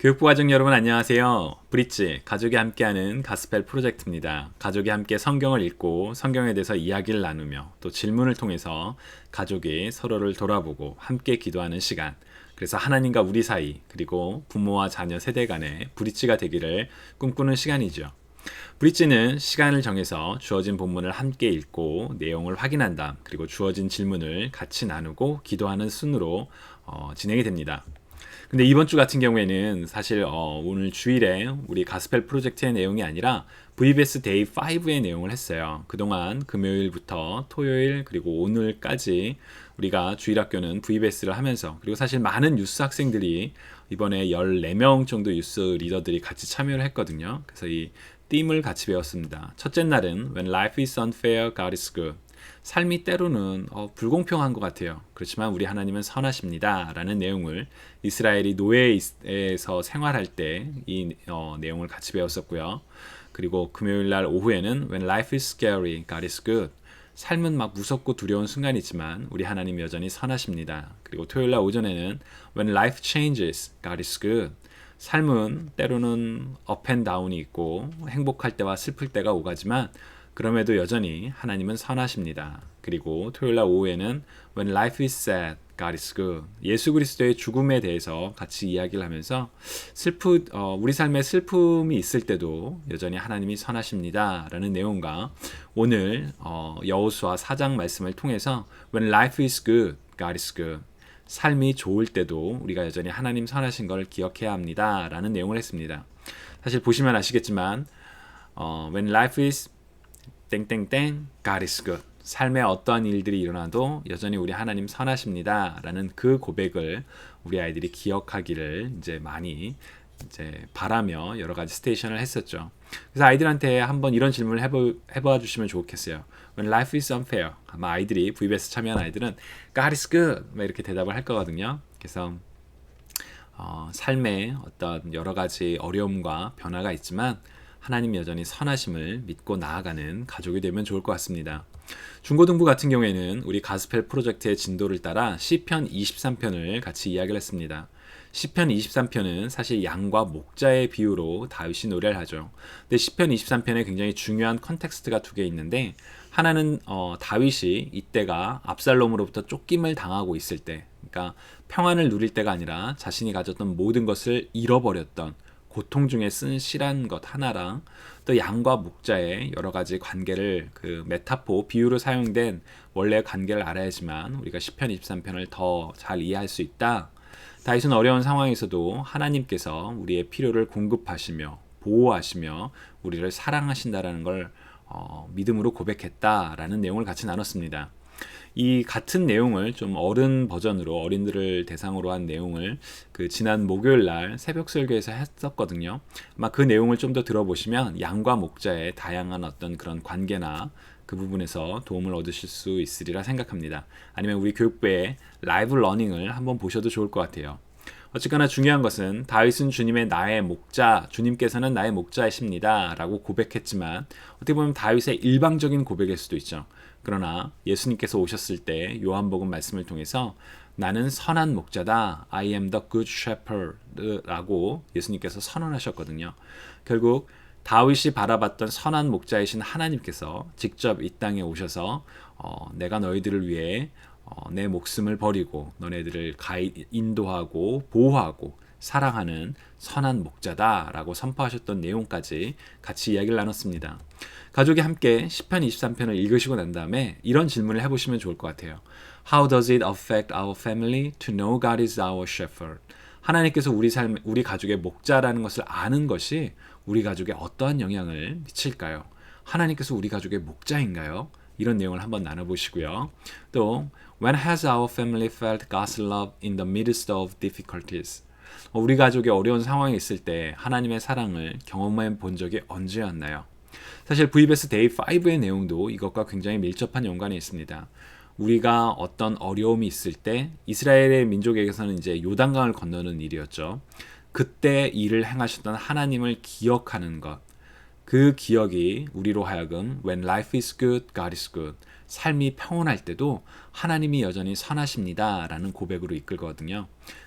교육부 가족 여러분 안녕하세요. 브릿지, 가족이 함께하는 가스펠 프로젝트입니다. 가족이 함께 성경을 읽고 성경에 대해서 이야기를 나누며 또 질문을 통해서 가족이 서로를 돌아보고 함께 기도하는 시간. 그래서 하나님과 우리 사이 그리고 부모와 자녀 세대 간의 브릿지가 되기를 꿈꾸는 시간이죠. 브릿지는 시간을 정해서 주어진 본문을 함께 읽고 내용을 확인한 다음 그리고 주어진 질문을 같이 나누고 기도하는 순으로 진행이 됩니다. 근데 이번 주 같은 경우에는 사실 오늘 주일에 우리 가스펠 프로젝트의 내용이 아니라 VBS 데이 5의 내용을 했어요. 그동안 금요일부터 토요일 그리고 오늘까지 우리가 주일학교는 VBS를 하면서 그리고 사실 많은 뉴스 학생들이 이번에 14명 정도 뉴스 리더들이 같이 참여를 했거든요. 그래서 이 띠을 같이 배웠습니다. 첫째 날은 When life is unfair, God is good. 삶이 때로는 불공평한 것 같아요. 그렇지만 우리 하나님은 선하십니다. 라는 내용을 이스라엘이 노예에서 생활할 때 이 내용을 같이 배웠었고요. 그리고 금요일날 오후에는 When life is scary, God is good. 삶은 막 무섭고 두려운 순간이지만 우리 하나님 여전히 선하십니다. 그리고 토요일날 오전에는 When life changes, God is good. 삶은 때로는 업 앤 다운이 있고 행복할 때와 슬플 때가 오가지만 그럼에도 여전히 하나님은 선하십니다. 그리고 토요일날 오후에는 When life is sad, God is good. 예수 그리스도의 죽음에 대해서 같이 이야기를 하면서 우리 삶에 슬픔이 있을 때도 여전히 하나님이 선하십니다. 라는 내용과 오늘 여호수아 4장 말씀을 통해서 When life is good, God is good. 삶이 좋을 때도 우리가 여전히 하나님 선하신 걸 기억해야 합니다. 라는 내용을 했습니다. 사실 보시면 아시겠지만 When life is 땡땡땡 God is good. 삶에 어떠한 일들이 일어나도 여전히 우리 하나님 선하십니다. 라는 그 고백을 우리 아이들이 기억하기를 이제 많이 바라며 여러 가지 스테이션을 했었죠. 그래서 아이들한테 한번 이런 질문을 해봐 주시면 좋겠어요. When life is unfair. 아마 아이들이 VBS 참여한 아이들은 God is good. 이렇게 대답을 할 거거든요. 그래서 삶에 어떤 여러 가지 어려움과 변화가 있지만 하나님 여전히 선하심을 믿고 나아가는 가족이 되면 좋을 것 같습니다. 중고등부 같은 경우에는 우리 가스펠 프로젝트의 진도를 따라 시편 23편을 같이 이야기를 했습니다. 시편 23편은 사실 양과 목자의 비유로 다윗이 노래를 하죠. 근데 시편 23편에 굉장히 중요한 컨텍스트가 두 개 있는데 하나는 다윗이 이때가 압살롬으로부터 쫓김을 당하고 있을 때 그러니까 평안을 누릴 때가 아니라 자신이 가졌던 모든 것을 잃어버렸던 고통 중에 쓴 시란 것 하나랑 또 양과 목자의 여러 가지 관계를 그 메타포 비유로 사용된 원래 관계를 알아야지만 우리가 시편 23편을 더 잘 이해할 수 있다. 다윗은 어려운 상황에서도 하나님께서 우리의 필요를 공급하시며 보호하시며 우리를 사랑하신다라는 걸 믿음으로 고백했다라는 내용을 같이 나눴습니다. 이 같은 내용을 좀 어른 버전으로 어린들을 대상으로 한 내용을 그 지난 목요일 날 새벽 설교에서 했었거든요. 아마 그 내용을 좀 더 들어보시면 양과 목자의 다양한 어떤 그런 관계나 그 부분에서 도움을 얻으실 수 있으리라 생각합니다. 아니면 우리 교육부의 라이브 러닝을 한번 보셔도 좋을 것 같아요. 어쨌거나 중요한 것은 다윗은 주님의 나의 목자, 주님께서는 나의 목자이십니다 라고 고백했지만 어떻게 보면 다윗의 일방적인 고백일 수도 있죠. 그러나 예수님께서 오셨을 때 요한복음 말씀을 통해서 나는 선한 목자다. I am the good shepherd 라고 예수님께서 선언하셨거든요. 결국 다윗이 바라봤던 선한 목자이신 하나님께서 직접 이 땅에 오셔서 내가 너희들을 위해 내 목숨을 버리고 너네들을 인도하고 보호하고 사랑하는 선한 목자다라고 선포하셨던 내용까지 같이 이야기를 나눴습니다. 가족이 함께 시편 23편을 읽으시고 난 다음에 이런 질문을 해보시면 좋을 것 같아요. How does it affect our family to know God is our shepherd? 하나님께서 우리 가족의 목자라는 것을 아는 것이 우리 가족에 어떠한 영향을 미칠까요? 하나님께서 우리 가족의 목자인가요? 이런 내용을 한번 나눠보시고요. 또 When has our family felt God's love in the midst of difficulties? 우리 가족이 어려운 상황에 있을 때 하나님의 사랑을 경험해 본 적이 언제였나요? 사실 VBS 데이 5의 내용도 이것과 굉장히 밀접한 연관이 있습니다. 우리가 어떤 어려움이 있을 때 이스라엘의 민족에게서는 이제 요단강을 건너는 일이었죠. 그때 일을 행하셨던 하나님을 기억하는 것. 그 기억이 우리로 하여금 When life is good, God is good. 삶이 평온할 때도 하나님이 여전히 선하십니다 라는 고백으로 이끌거든요.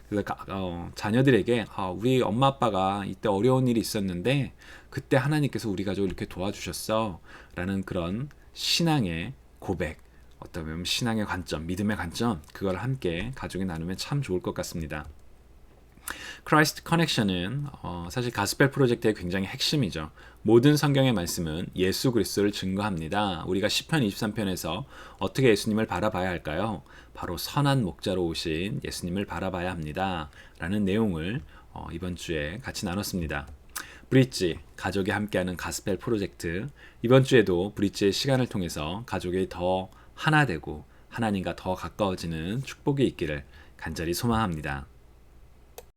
그래서 자녀들에게 우리 엄마 아빠가 이때 어려운 일이 있었는데 그때 하나님께서 우리 가족을 이렇게 도와주셨어 라는 그런 신앙의 고백, 어떻게 보면 신앙의 관점, 믿음의 관점, 그걸 함께 가족이 나누면 참 좋을 것 같습니다. 크라이스트 커넥션은 사실 가스펠 프로젝트의 굉장히 핵심이죠. 모든 성경의 말씀은 예수 그리스도를 증거합니다. 우리가 시편 23편에서 어떻게 예수님을 바라봐야 할까요? 바로 선한 목자로 오신 예수님을 바라봐야 합니다. 라는 내용을 이번 주에 같이 나눴습니다. 브릿지, 가족이 함께하는 가스펠 프로젝트, 이번 주에도 브릿지의 시간을 통해서 가족이 더 하나 되고 하나님과 더 가까워지는 축복이 있기를 간절히 소망합니다.